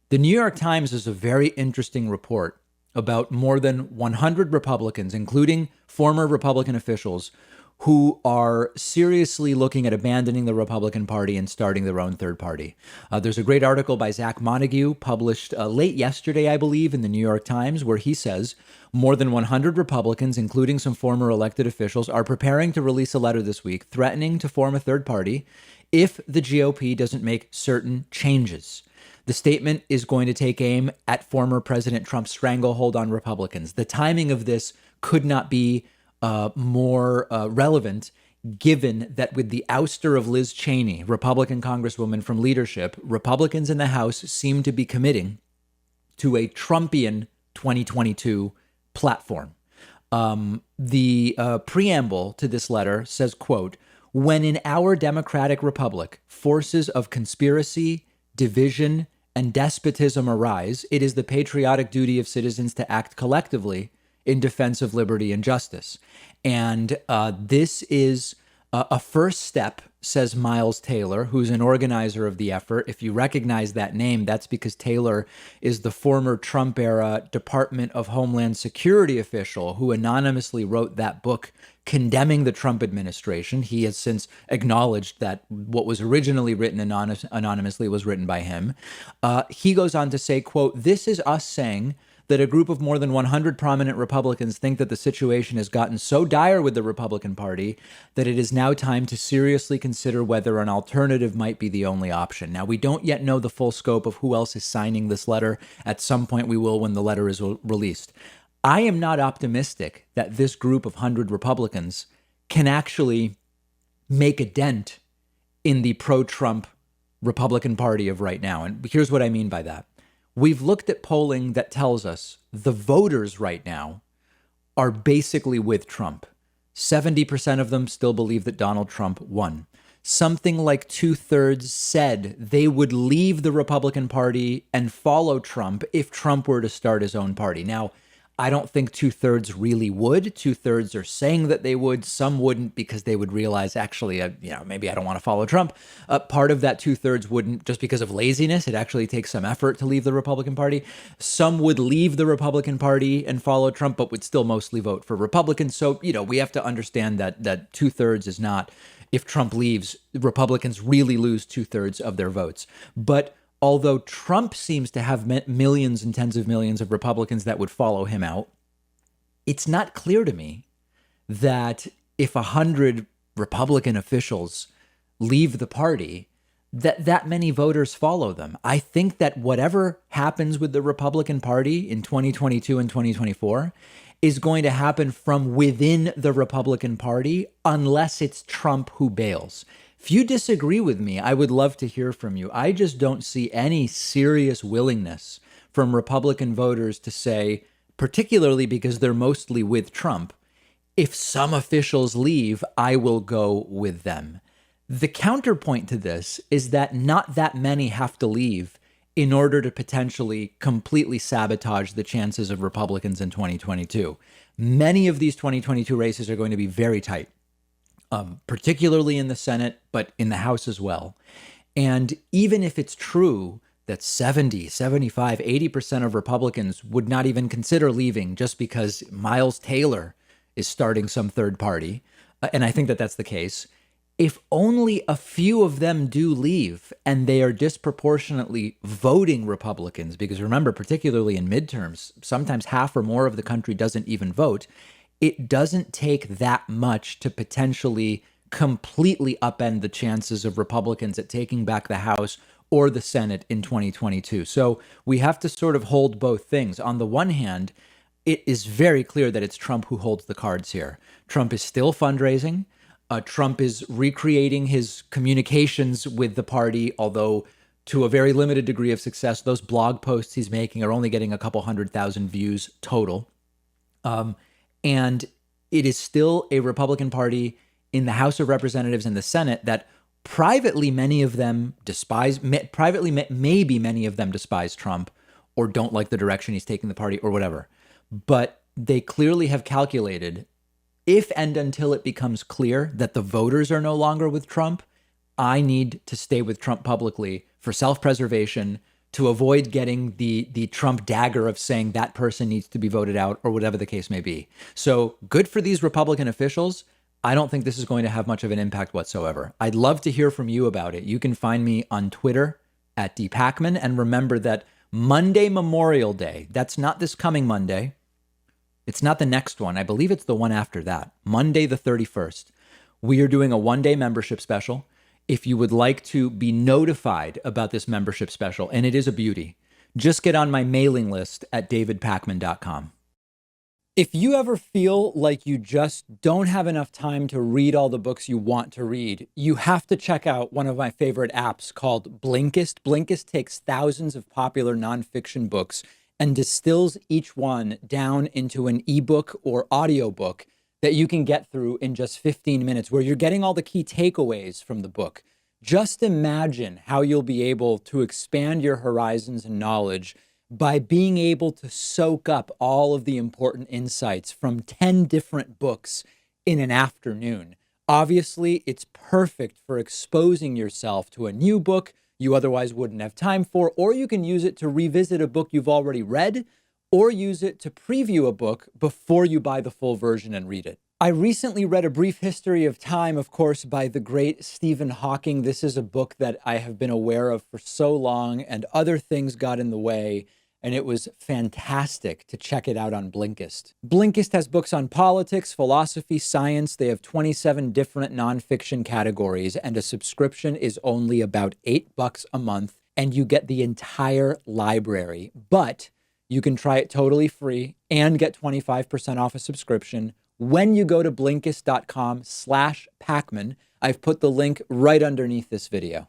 The New York Times is a very interesting report about more than 100 Republicans, including former Republican officials, who are seriously looking at abandoning the Republican Party and starting their own third party. There's a great article by Zach Montague published late yesterday, I believe, in the New York Times, where he says more than 100 Republicans, including some former elected officials, are preparing to release a letter this week threatening to form a third party if the GOP doesn't make certain changes. The statement is going to take aim at former President Trump's stranglehold on Republicans. The timing of this could not be more relevant, given that with the ouster of Liz Cheney, Republican Congresswoman, from leadership, Republicans in the House seem to be committing to a Trumpian 2022 platform. The preamble to this letter says, quote, "When in our democratic republic, forces of conspiracy, division, and despotism arise, it is the patriotic duty of citizens to act collectively in defense of liberty and justice." And this is a first step, says Miles Taylor, who's an organizer of the effort. If you recognize that name, that's because Taylor is the former Trump-era Department of Homeland Security official who anonymously wrote that book condemning the Trump administration. He has since acknowledged that what was originally written anonymously was written by him. He goes on to say, quote, "This is us saying that a group of more than 100 prominent Republicans think that the situation has gotten so dire with the Republican Party that it is now time to seriously consider whether an alternative might be the only option." Now, we don't yet know the full scope of who else is signing this letter. At some point, we will when the letter is released. I am not optimistic that this group of 100 Republicans can actually make a dent in the pro-Trump Republican Party of right now. And here's what I mean by that. We've looked at polling that tells us the voters right now are basically with Trump. 70% of them still believe that Donald Trump won. Something like 2/3 said they would leave the Republican Party and follow Trump if Trump were to start his own party. Now, I don't think 2/3 really would. 2/3 are saying that they would. Some wouldn't because they would realize, actually, maybe I don't want to follow Trump. Part of that 2/3 wouldn't just because of laziness. It actually takes some effort to leave the Republican Party. Some would leave the Republican Party and follow Trump, but would still mostly vote for Republicans. So, we have to understand that 2/3 is not, if Trump leaves, Republicans really lose 2/3 of their votes. But although Trump seems to have millions and tens of millions of Republicans that would follow him out, it's not clear to me that if 100 Republican officials leave the party, that many voters follow them. I think that whatever happens with the Republican Party in 2022 and 2024 is going to happen from within the Republican Party unless it's Trump who bails. If you disagree with me, I would love to hear from you. I just don't see any serious willingness from Republican voters to say, particularly because they're mostly with Trump, if some officials leave, I will go with them. The counterpoint to this is that not that many have to leave in order to potentially completely sabotage the chances of Republicans in 2022. Many of these 2022 races are going to be very tight. Particularly in the Senate, but in the House as well. And even if it's true that 70, 75, 80% of Republicans would not even consider leaving just because Miles Taylor is starting some third party, and I think that that's the case, if only a few of them do leave and they are disproportionately voting Republicans, because remember, particularly in midterms, sometimes half or more of the country doesn't even vote, it doesn't take that much to potentially completely upend the chances of Republicans at taking back the House or the Senate in 2022. So we have to sort of hold both things. On the one hand, it is very clear that it's Trump who holds the cards here. Trump is still fundraising. Trump is recreating his communications with the party, although to a very limited degree of success. Those blog posts he's making are only getting a couple 100,000 views total. And it is still a Republican Party in the House of Representatives and the Senate that privately many of them despise, maybe many of them despise Trump or don't like the direction he's taking the party or whatever. But they clearly have calculated, if and until it becomes clear that the voters are no longer with Trump, I need to stay with Trump publicly for self-preservation, to avoid getting the Trump dagger of saying that person needs to be voted out or whatever the case may be. So good for these Republican officials. I don't think this is going to have much of an impact whatsoever. I'd love to hear from you about it. You can find me on Twitter at @dpakman. And remember that Monday, Memorial Day, that's not this coming Monday. It's not the next one. I believe it's the one after that, Monday the 31st. We are doing a one-day membership special. If you would like to be notified about this membership special, and it is a beauty, just get on my mailing list at davidpakman.com. If you ever feel like you just don't have enough time to read all the books you want to read, you have to check out one of my favorite apps called Blinkist. Blinkist takes thousands of popular nonfiction books and distills each one down into an ebook or audiobook that you can get through in just 15 minutes, where you're getting all the key takeaways from the book. Just imagine how you'll be able to expand your horizons and knowledge by being able to soak up all of the important insights from 10 different books in an afternoon. Obviously, it's perfect for exposing yourself to a new book you otherwise wouldn't have time for, or you can use it to revisit a book you've already read, or use it to preview a book before you buy the full version and read it. I recently read A Brief History of Time, of course, by the great Stephen Hawking. This is a book that I have been aware of for so long, and other things got in the way, and it was fantastic to check it out on Blinkist. Blinkist has books on politics, philosophy, science. They have 27 different nonfiction categories, and a subscription is only about $8 a month, and you get the entire library. But you can try it totally free and get 25% off a subscription when you go to Blinkist.com/Pakman. I've put the link right underneath this video.